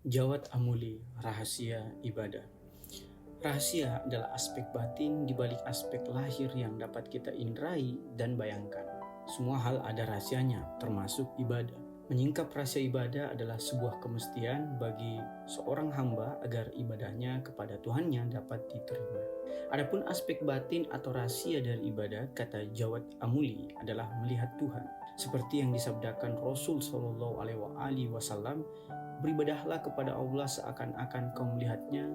Jawad Amuli, rahasia ibadah. Rahasia adalah aspek batin di balik aspek lahir yang dapat kita indrai dan bayangkan. Semua hal ada rahasianya, termasuk ibadah. Menyingkap rahasia ibadah adalah sebuah kemestian bagi seorang hamba agar ibadahnya kepada Tuhannya dapat diterima. Adapun aspek batin atau rahasia dari ibadah, kata Jawad Amuli, adalah melihat Tuhan. Seperti yang disabdakan Rasul Shallallahu Alaihi Wasallam, beribadahlah kepada Allah seakan-akan kau melihatnya.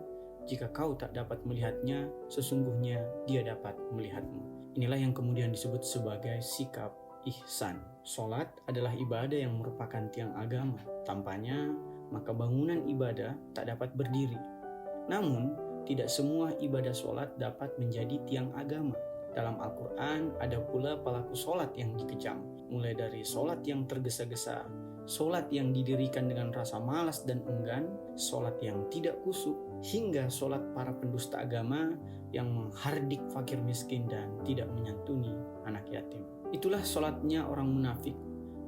Jika kau tak dapat melihatnya, sesungguhnya dia dapat melihatmu. Inilah yang kemudian disebut sebagai sikap ihsan. Salat adalah ibadah yang merupakan tiang agama. Tanpanya, maka bangunan ibadah tak dapat berdiri. Namun, tidak semua ibadah salat dapat menjadi tiang agama. Dalam Al-Quran ada pula pelaku salat yang dikecam, mulai dari salat yang tergesa-gesa, salat yang didirikan dengan rasa malas dan enggan, salat yang tidak khusyuk, hingga salat para pendusta agama yang menghardik fakir miskin dan tidak menyantuni anak yatim. Itulah salatnya orang munafik,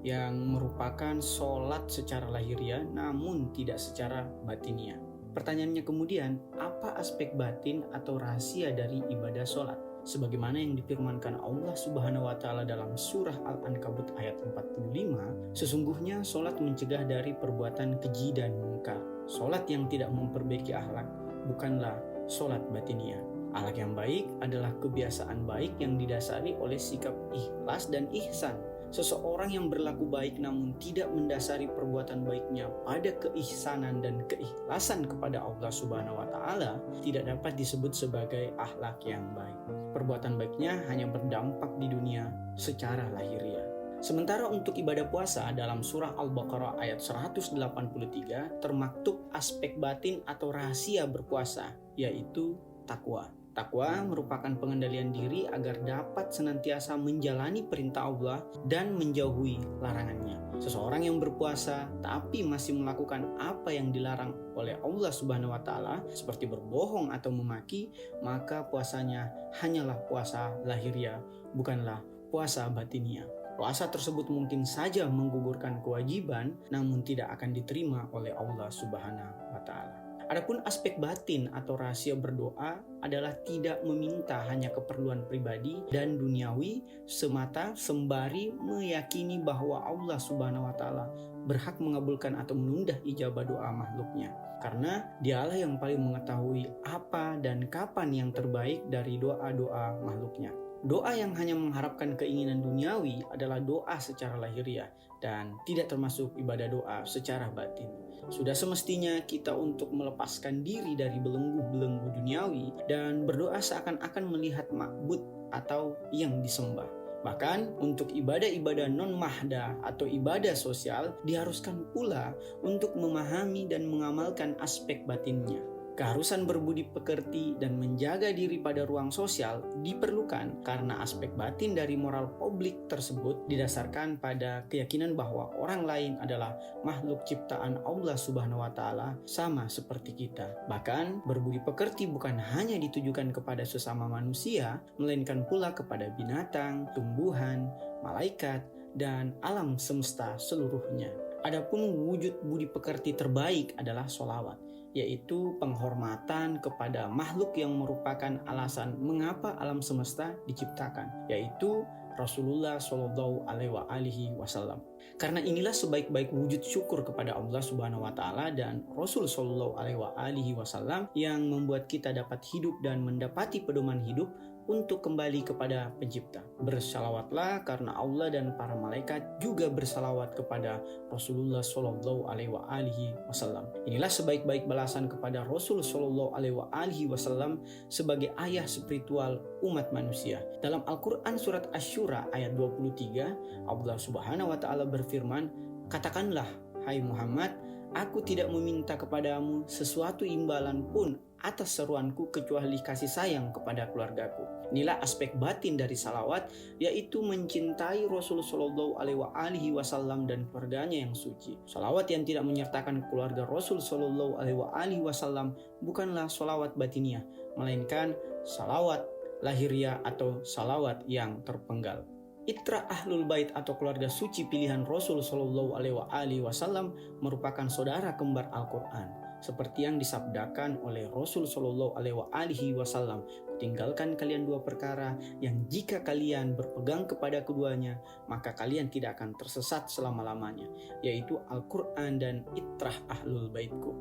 yang merupakan salat secara lahiriah namun tidak secara batiniah. Pertanyaannya kemudian, apa aspek batin atau rahasia dari ibadah salat? Sebagaimana yang difirmankan Allah Subhanahu wa Ta'ala dalam surah Al-Ankabut ayat 45, sesungguhnya salat mencegah dari perbuatan keji dan mungkar. Salat yang tidak memperbaiki akhlak bukanlah salat batiniah. Akhlak yang baik adalah kebiasaan baik yang didasari oleh sikap ikhlas dan ihsan. Seseorang yang berlaku baik namun tidak mendasari perbuatan baiknya pada keihsanan dan keikhlasan kepada Allah Subhanahu wa Ta'ala tidak dapat disebut sebagai akhlak yang baik. Perbuatan baiknya hanya berdampak di dunia secara lahiriah. Sementara untuk ibadah puasa dalam surah Al-Baqarah ayat 183 termaktub aspek batin atau rahasia berpuasa, yaitu takwa. Takwa merupakan pengendalian diri agar dapat senantiasa menjalani perintah Allah dan menjauhi larangannya. Seseorang yang berpuasa tapi masih melakukan apa yang dilarang oleh Allah Subhanahu wa Ta'ala seperti berbohong atau memaki, maka puasanya hanyalah puasa lahiriah, bukanlah puasa batiniah. Puasa tersebut mungkin saja menggugurkan kewajiban, namun tidak akan diterima oleh Allah Subhanahu wa Ta'ala. Adapun aspek batin atau rahasia berdoa adalah tidak meminta hanya keperluan pribadi dan duniawi semata sembari meyakini bahwa Allah Subhanahu wa Ta'ala berhak mengabulkan atau menunda ijabah doa makhluknya. Karena dialah yang paling mengetahui apa dan kapan yang terbaik dari doa-doa makhluknya. Doa yang hanya mengharapkan keinginan duniawi adalah doa secara lahiriah dan tidak termasuk ibadah doa secara batin. Sudah semestinya kita untuk melepaskan diri dari belenggu-belenggu duniawi dan berdoa seakan-akan melihat ma'bud atau yang disembah. Bahkan untuk ibadah-ibadah non-mahda atau ibadah sosial diharuskan pula untuk memahami dan mengamalkan aspek batinnya. Keharusan berbudi pekerti dan menjaga diri pada ruang sosial diperlukan karena aspek batin dari moral publik tersebut didasarkan pada keyakinan bahwa orang lain adalah makhluk ciptaan Allah Subhanahu wa Ta'ala sama seperti kita. Bahkan berbudi pekerti bukan hanya ditujukan kepada sesama manusia, melainkan pula kepada binatang, tumbuhan, malaikat, dan alam semesta seluruhnya. Adapun wujud budi pekerti terbaik adalah sholawat, yaitu penghormatan kepada makhluk yang merupakan alasan mengapa alam semesta diciptakan, yaitu Rasulullah Shallallahu Alaihi Wasallam. Karena inilah sebaik-baik wujud syukur kepada Allah Subhanahu wa Ta'ala dan Rasul Shallallahu Alaihi Wasallam yang membuat kita dapat hidup dan mendapati pedoman hidup untuk kembali kepada pencipta. Bersalawatlah karena Allah dan para malaikat juga bersalawat kepada Rasulullah Shallallahu Alaihi Wasallam. Inilah sebaik-baik balasan kepada Rasul Shallallahu Alaihi Wasallam sebagai ayah spiritual umat manusia. Dalam Al-Quran surat Asy-Syura ayat 23, Allah Subhanahu wa Ta'ala berfirman, "Katakanlah, hai Muhammad, aku tidak meminta kepadamu sesuatu imbalan pun atas seruanku kecuali kasih sayang kepada keluargaku." Inilah aspek batin dari salawat, yaitu mencintai Rasul Shallallahu Alaihi Wasallam dan keluarganya yang suci. Salawat yang tidak menyertakan keluarga Rasul Shallallahu Alaihi Wasallam bukanlah salawat batiniah, melainkan salawat lahiriah atau salawat yang terpenggal. Itra Ahlul Bait atau keluarga suci pilihan Rasul Shallallahu Alaihi Wasallam merupakan saudara kembar Al-Quran, seperti yang disabdakan oleh Rasul Shallallahu Alaihi Wasallam. Tinggalkan kalian dua perkara yang jika kalian berpegang kepada keduanya, maka kalian tidak akan tersesat selama-lamanya, yaitu Al-Quran dan Itrah Ahlul Baitku.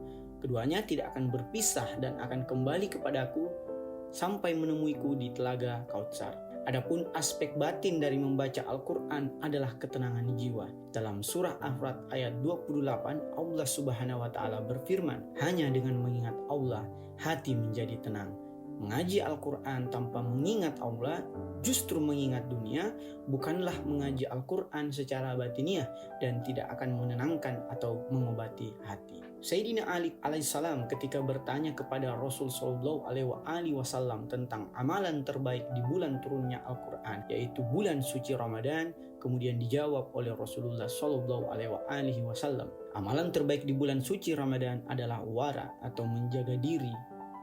Keduanya tidak akan berpisah dan akan kembali kepadaku sampai menemuiku di telaga Kautsar. Adapun aspek batin dari membaca Al-Quran adalah ketenangan jiwa. Dalam surah Al-Ra'd ayat 28, Allah Subhanahu wa Ta'ala berfirman, hanya dengan mengingat Allah, hati menjadi tenang. Mengaji Al-Quran tanpa mengingat Allah, justru mengingat dunia, bukanlah mengaji Al-Quran secara batiniah dan tidak akan menenangkan atau mengobati hati. Sayyidina Ali alaihissalam ketika bertanya kepada Rasul Shallallahu Alaihi Wasallam tentang amalan terbaik di bulan turunnya Al-Quran, yaitu bulan suci Ramadan, kemudian dijawab oleh Rasulullah Shallallahu Alaihi Wasallam, amalan terbaik di bulan suci Ramadan adalah wara atau menjaga diri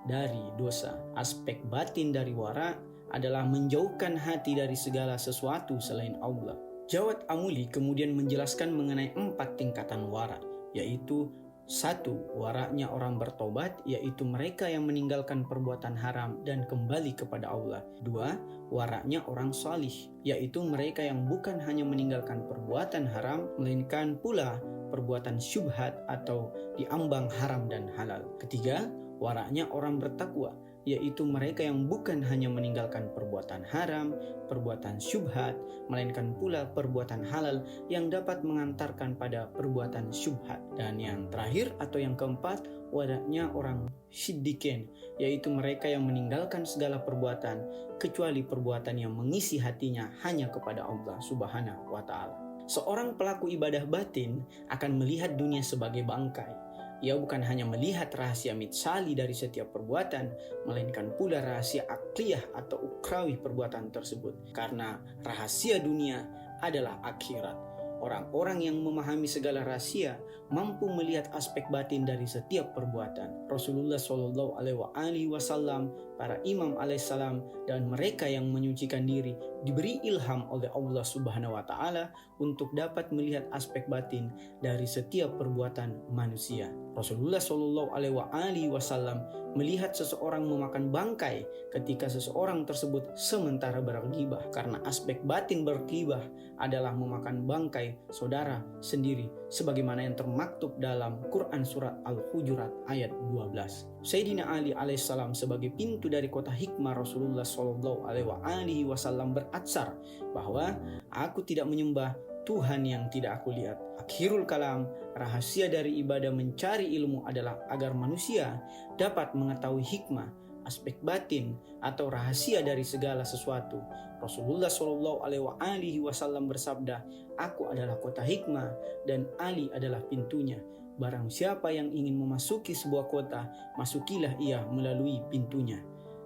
dari dosa. Aspek batin dari wara adalah menjauhkan hati dari segala sesuatu selain Allah. Jawad Amuli kemudian menjelaskan mengenai 4 tingkatan wara, yaitu 1. Waraknya orang bertobat, yaitu mereka yang meninggalkan perbuatan haram dan kembali kepada Allah. 2. Waraknya orang salih, yaitu mereka yang bukan hanya meninggalkan perbuatan haram, melainkan pula perbuatan syubhat atau diambang haram dan halal. 3. Waraknya orang bertakwa, yaitu mereka yang bukan hanya meninggalkan perbuatan haram, perbuatan syubhat, melainkan pula perbuatan halal yang dapat mengantarkan pada perbuatan syubhat. Dan yang terakhir atau yang keempat, waraknya orang siddiqin, yaitu mereka yang meninggalkan segala perbuatan kecuali perbuatan yang mengisi hatinya hanya kepada Allah Subhanahu wa Ta'ala. Seorang pelaku ibadah batin akan melihat dunia sebagai bangkai. Ia bukan hanya melihat rahasia mitsali dari setiap perbuatan, melainkan pula rahasia akliyah atau ukrawi perbuatan tersebut. Karena rahasia dunia adalah akhirat. Orang-orang yang memahami segala rahasia mampu melihat aspek batin dari setiap perbuatan. Rasulullah Shallallahu Alaihi Wasallam, para imam alaihissalam, dan mereka yang menyucikan diri diberi ilham oleh Allah Subhanahu Wa Taala untuk dapat melihat aspek batin dari setiap perbuatan manusia. Rasulullah Shallallahu Alaihi Wasallam melihat seseorang memakan bangkai ketika seseorang tersebut sementara berghibah, karena aspek batin berghibah adalah memakan bangkai saudara sendiri, sebagaimana yang termaktub dalam Quran surat Al-Hujurat ayat 12. Sayyidina Ali alaihissalam sebagai pintu dari kota hikmah Rasulullah Shallallahu Alaihi Wasallam beratsar bahwa aku tidak menyembah Tuhan yang tidak aku lihat. Akhirul kalam, rahasia dari ibadah mencari ilmu adalah agar manusia dapat mengetahui hikmah, aspek batin atau rahasia dari segala sesuatu. Rasulullah Shallallahu Alaihi Wasallam bersabda, aku adalah kota hikmah dan Ali adalah pintunya. Barang siapa yang ingin memasuki sebuah kota, masukilah ia melalui pintunya.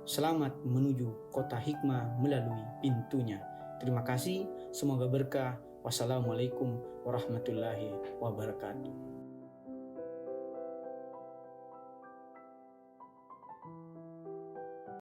Selamat menuju kota hikmah melalui pintunya. Terima kasih, semoga berkah. Wassalamualaikum warahmatullahi wabarakatuh.